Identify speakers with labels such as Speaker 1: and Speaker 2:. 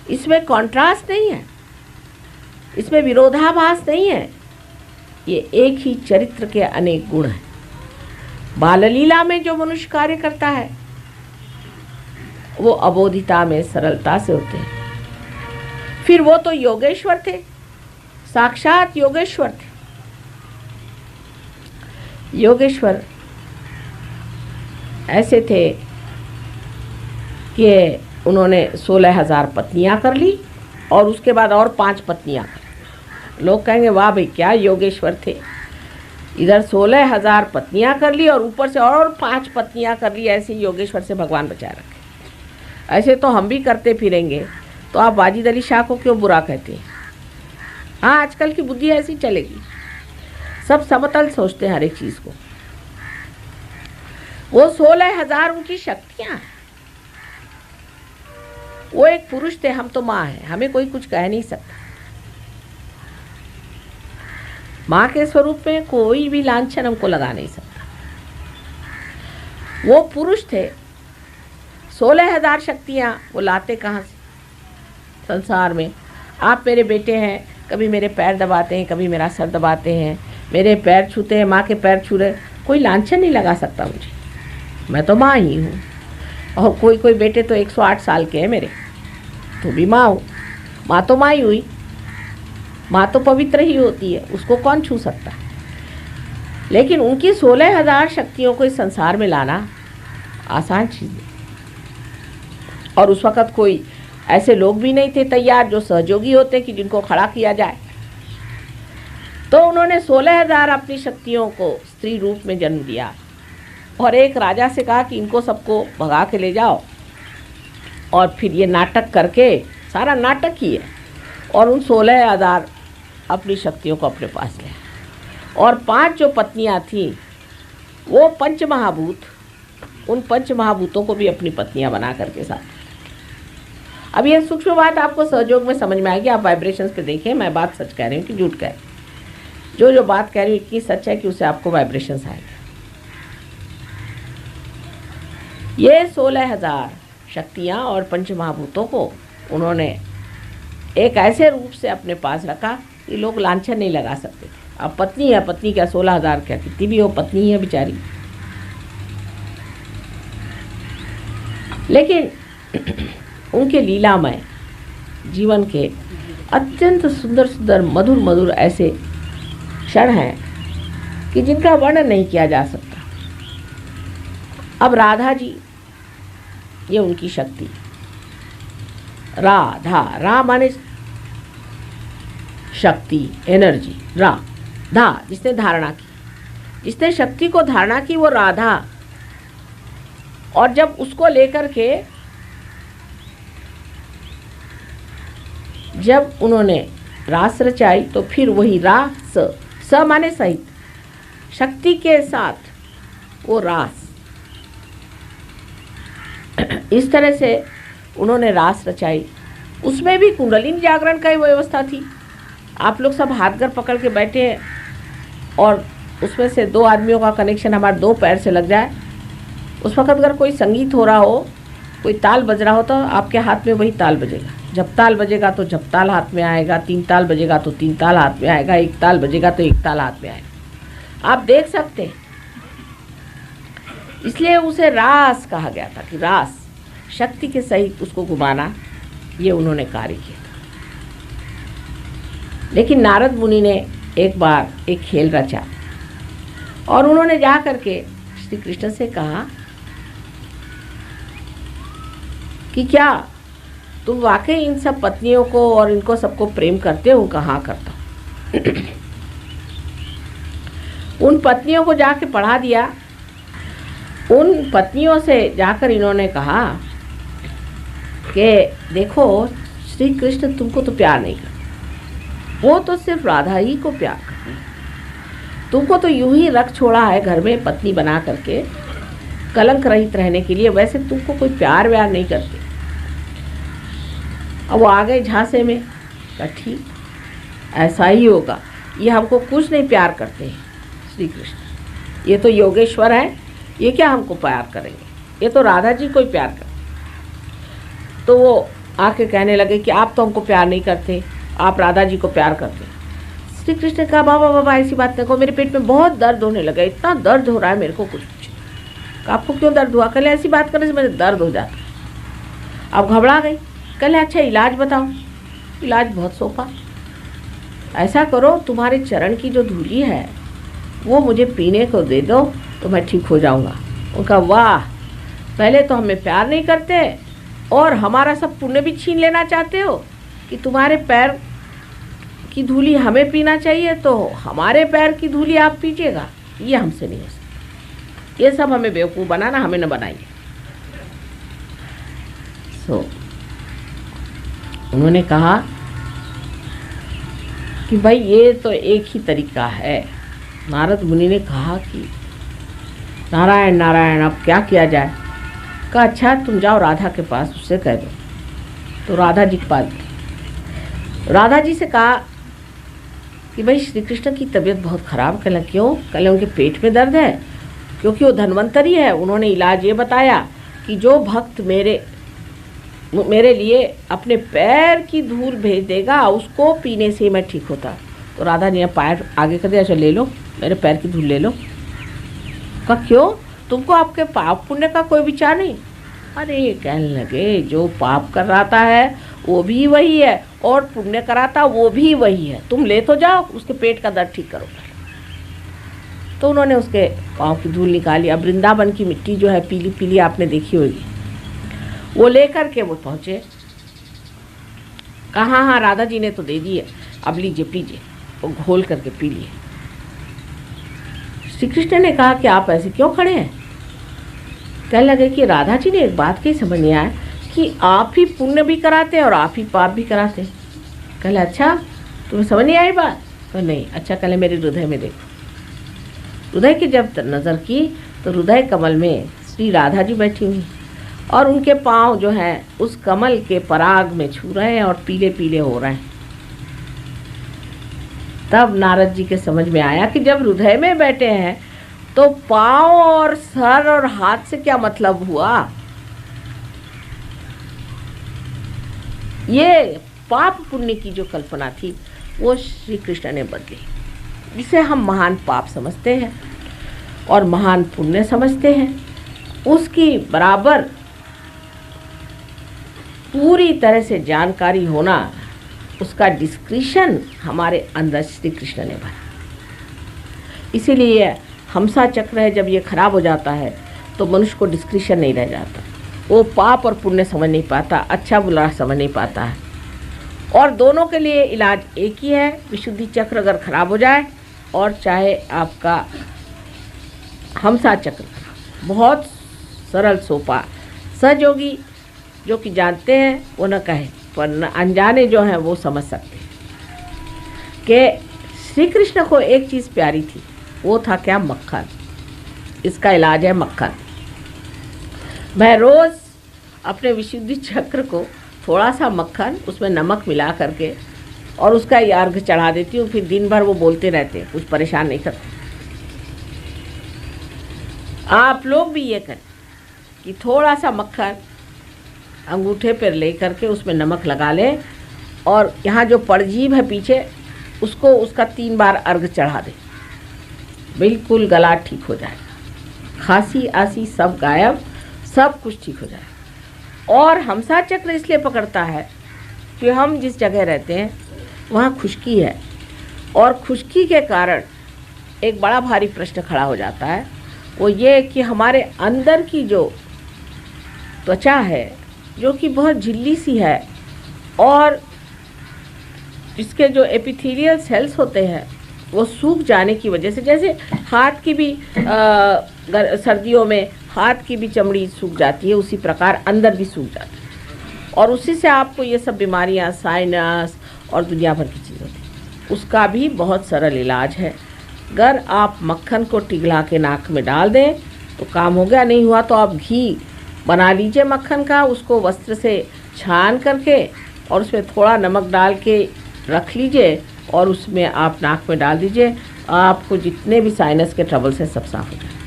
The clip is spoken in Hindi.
Speaker 1: इसमें कॉन्ट्रास्ट नहीं है, इसमें विरोधाभास नहीं है, ये एक ही चरित्र के अनेक गुण हैं। बाललीला में जो मनुष्य कार्य करता है वो अबोधिता में सरलता से होते हैं। फिर वो तो योगेश्वर थे, साक्षात योगेश्वर थे। योगेश्वर ऐसे थे कि उन्होंने 16,000 पत्नियां कर ली और उसके बाद और 5 पत्नियां कर ली। लोग कहेंगे वाह भाई क्या योगेश्वर थे, इधर 16,000 पत्नियां कर ली और ऊपर से और 5 पत्नियां कर ली। ऐसे योगेश्वर से भगवान बचाए रखे। ऐसे तो हम भी करते फिरेंगे तो आप वाजिद अली शाह को क्यों बुरा कहते हैं? हाँ, आजकल की बुद्धि ऐसी चलेगी, सब समतल सोचते हैं हर एक चीज़ को। वो 16,000 उनकी शक्तियाँ, वो एक पुरुष थे, हम तो माँ हैं, हमें कोई कुछ कह नहीं सकता। माँ के स्वरूप में कोई भी लांछन हमको लगा नहीं सकता। वो पुरुष थे, 16,000 शक्तियाँ वो लाते कहाँ से संसार में? आप मेरे बेटे हैं, कभी मेरे पैर दबाते हैं, कभी मेरा सर दबाते हैं, मेरे पैर छूते हैं, माँ के पैर छू रहे, कोई लांछन नहीं लगा सकता मुझे, मैं तो माँ ही हूँ। और कोई कोई बेटे तो 108 साल के हैं मेरे, तो भी माँ हूँ। माँ तो माँ ही हुई, माँ तो पवित्र ही होती है, उसको कौन छू सकता है? लेकिन उनकी 16,000 शक्तियों को इस संसार में लाना आसान चीज़ है। और उस वक़्त कोई ऐसे लोग भी नहीं थे तैयार जो सहयोगी होते कि जिनको खड़ा किया जाए। तो उन्होंने 16,000 अपनी शक्तियों को स्त्री रूप में जन्म दिया और एक राजा से कहा कि इनको सबको भगा के ले जाओ और फिर ये नाटक करके, सारा नाटक ही है, और उन 16,000 अपनी शक्तियों को अपने पास ले। और 5 जो पत्नियां थीं वो पंचमहाभूत, उन पंचमहाभूतों को भी अपनी पत्नियां बना करके साथ। अब ये सूक्ष्म बात आपको सहयोग में समझ में आएगी। आप वाइब्रेशंस पे देखिए, मैं बात सच कह रही हूँ कि झूठ कह रही हूँ। जो बात कह रही हूँ इतनी सच है कि उससे आपको वाइब्रेशंस आएंगे। ये 16,000 शक्तियाँ और पंचमहाभूतों को उन्होंने एक ऐसे रूप से अपने पास रखा कि लोग लांछन नहीं लगा सकते थे। अब पत्नी है, पत्नी क्या 16,000 क्या कितनी भी हो, पत्नी है बेचारी। लेकिन उनके लीलामय जीवन के अत्यंत सुंदर सुंदर मधुर मधुर ऐसे क्षण हैं कि जिनका वर्णन नहीं किया जा सकता। अब राधा जी, ये उनकी शक्ति। राधा, रा माने शक्ति, एनर्जी। रा, धा, जिसने धारणा की, जिसने शक्ति को धारणा की, वो राधा। और जब उसको लेकर के जब उन्होंने रास रचाई तो फिर वही रास, स माने सहित, शक्ति के साथ वो रास, इस तरह से उन्होंने रास रचाई। उसमें भी कुंडलिनी जागरण का ही व्यवस्था थी। आप लोग सब हाथ घर पकड़ के बैठे हैं और उसमें से 2 आदमियों का कनेक्शन हमारे 2 पैर से लग जाए, उस वक़्त अगर कोई संगीत हो रहा हो, कोई ताल बज रहा हो, तो आपके हाथ में वही ताल बजेगा। जब ताल बजेगा तो जब ताल हाथ में आएगा, 3 ताल बजेगा तो 3 ताल हाथ में आएगा, 1 ताल बजेगा तो 1 ताल हाथ में आएगा। आप देख सकते हैं, इसलिए उसे रास कहा गया था कि रास, शक्ति के सहित उसको घुमाना, ये उन्होंने कार्य किया था। लेकिन नारद मुनि ने एक बार एक खेल रचा और उन्होंने जा करके श्री कृष्ण से कहा कि क्या तुम वाकई इन सब पत्नियों को और इनको सबको प्रेम करते हो? कहाँ करता हूँ। उन पत्नियों को जाके पढ़ा दिया। उन पत्नियों से जाकर इन्होंने कहा कि देखो, श्री कृष्ण तुमको तो प्यार नहीं करते, वो तो सिर्फ राधा ही को प्यार करते हैं। तुमको तो यूं ही रख छोड़ा है घर में पत्नी बना करके कलंक रहित रहने के लिए, वैसे तुमको कोई प्यार व्यार नहीं करते। अब वो आ गए झांसे में, कहा ठीक ऐसा ही होगा, ये हमको कुछ नहीं प्यार करते हैं श्री कृष्ण, ये तो योगेश्वर है, ये क्या हमको प्यार करेंगे, ये तो राधा जी को ही प्यार करते। तो वो आके कहने लगे कि आप तो हमको प्यार नहीं करते, आप राधा जी को प्यार करते। श्री कृष्ण ने कहा बाबा बाबा ऐसी बात नहीं कहो, मेरे पेट में बहुत दर्द होने लगा, इतना दर्द हो रहा है मेरे को कुछ। आपको क्यों दर्द हुआ? कल ऐसी बात करने से मेरे दर्द हो जाता। आप घबरा गई। कल अच्छा इलाज बताओ। इलाज बहुत सोपा, ऐसा करो तुम्हारे चरण की जो धूली है वो मुझे पीने को दे दो तो मैं ठीक हो जाऊंगा। उनका वाह, पहले तो हमें प्यार नहीं करते और हमारा सब पुण्य भी छीन लेना चाहते हो कि तुम्हारे पैर की धूली हमें पीना चाहिए तो हमारे पैर की धूली आप पीजिएगा। ये हमसे नहीं हो सकता, ये सब हमें बेवकूफ़ बनाना, हमें न बनाइए। उन्होंने कहा कि भाई ये तो एक ही तरीका है। नारद मुनि ने कहा कि नारायण नारायण अब क्या किया जाए? कहा अच्छा तुम जाओ राधा के पास, उससे कह दो। तो राधा जी के पास गए। राधा जी से कहा कि भाई श्री कृष्ण की तबीयत बहुत ख़राब। कहला क्यों? कहले उनके पेट में दर्द है, क्योंकि वो धन्वंतरी है। उन्होंने इलाज ये बताया कि जो भक्त मेरे लिए अपने पैर की धूल भेज देगा उसको पीने से मैं ठीक होता। तो राधा जी ने पैर आगे कर दिया, अच्छा ले लो मेरे पैर की धूल ले लो। कहा क्यों? तुमको आपके पाप पुण्य का कोई विचार नहीं? अरे कहने लगे जो पाप कराता है वो भी वही है और पुण्य कराता वो भी वही है, तुम ले तो जाओ, उसके पेट का दर्द ठीक करो। तो उन्होंने उसके पाँव की धूल निकाली। अब वृंदावन की मिट्टी जो है पीली पीली आपने देखी होगी, वो लेकर के वो पहुँचे। कहा हाँ राधा जी ने तो दे दिए, अब लीजिए पीजिए। वो घोल करके पी लिए। श्री कृष्ण ने कहा कि आप ऐसे क्यों खड़े हैं? कहने लगे कि राधा जी ने एक बात की समझ नहीं आया कि आप ही पुण्य भी कराते हैं और आप ही पाप भी कराते हैं। कहले अच्छा तुम्हें समझ नहीं आई बात? तो नहीं। अच्छा कहले मेरे हृदय में देखो। हृदय की जब नज़र की तो हृदय कमल में श्री राधा जी बैठी हुई और उनके पाँव जो हैं उस कमल के पराग में छू रहे हैं और पीले पीले हो रहे हैं। तब नारद जी के समझ में आया कि जब हृदय में बैठे हैं तो पाँव और सर और हाथ से क्या मतलब हुआ? ये पाप पुण्य की जो कल्पना थी वो श्री कृष्ण ने बदली, जिसे हम महान पाप समझते हैं और महान पुण्य समझते हैं, उसकी बराबर पूरी तरह से जानकारी होना, उसका डिस्क्रिशन हमारे अंदर श्री कृष्ण ने भरा। इसीलिए हमसा चक्र है, जब ये खराब हो जाता है तो मनुष्य को डिस्क्रिशन नहीं रह जाता, वो पाप और पुण्य समझ नहीं पाता, अच्छा बुरा समझ नहीं पाता है। और दोनों के लिए इलाज एक ही है, विशुद्धि चक्र अगर खराब हो जाए और चाहे आपका हमसा चक्र, बहुत सरल सोपा। सहयोगी जो कि जानते हैं वो न कहे, पर अनजाने जो हैं वो समझ सकते हैं कि श्री कृष्ण को एक चीज़ प्यारी थी, वो था क्या? मक्खन। इसका इलाज है मक्खन। मैं रोज़ अपने विशुद्धि चक्र को थोड़ा सा मक्खन, उसमें नमक मिला करके और उसका अर्घ चढ़ा देती हूँ। फिर दिन भर वो बोलते रहते हैं, कुछ परेशान नहीं करते। आप लोग भी ये करें कि थोड़ा सा मक्खन अंगूठे पर ले करके उसमें नमक लगा लें और यहाँ जो परजीव है पीछे उसको उसका 3 बार अर्घ चढ़ा दें, बिल्कुल गला ठीक हो जाएगा, खांसी आसी सब गायब, सब कुछ ठीक हो जाएगा। और हमसा चक्र इसलिए पकड़ता है कि हम जिस जगह रहते हैं वहाँ खुश्की है और खुश्की के कारण एक बड़ा भारी प्रश्न खड़ा हो जाता है, वो ये कि हमारे अंदर की जो त्वचा है जो कि बहुत झिल्ली सी है और इसके जो एपिथेलियल सेल्स होते हैं वो सूख जाने की वजह से, जैसे हाथ की भी सर्दियों में हाथ की भी चमड़ी सूख जाती है, उसी प्रकार अंदर भी सूख जाती है और उसी से आपको ये सब बीमारियां, साइनस और दुनिया भर की चीज़ होती है। उसका भी बहुत सरल इलाज है। अगर आप मक्खन को पिघला के नाक में डाल दें तो काम हो गया। नहीं हुआ तो आप घी बना लीजिए मक्खन का, उसको वस्त्र से छान करके और उसमें थोड़ा नमक डाल के रख लीजिए और उसमें आप नाक में डाल दीजिए। आपको जितने भी साइनस के ट्रबल्स हैं सब साफ हो जाए।